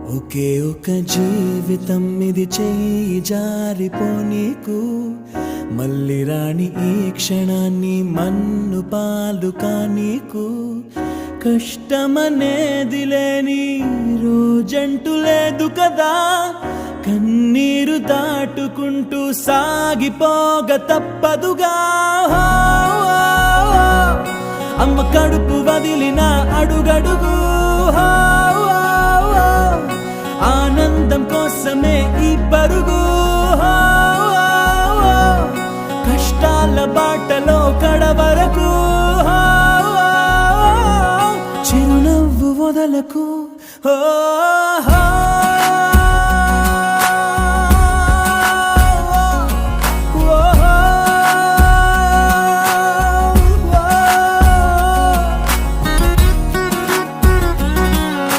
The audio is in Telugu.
ఒకే ఒక జీవితం ఇది చేయి జారిపోనీకు మళ్ళీ రాణి ఈ క్షణాన్ని మన్ను పాలు కానీకు కష్టమనేది లేని రోజంటూ లేదు కదా కన్నీరు దాటుకుంటూ సాగిపోగ తప్పదుగా అమ్మ కడుపు వదిలిన అడుగడుగు ఆనందం కోసమే ఈ పరుగు కష్టాల బాటలో కడవరకు చిరునవ్వు వదలకు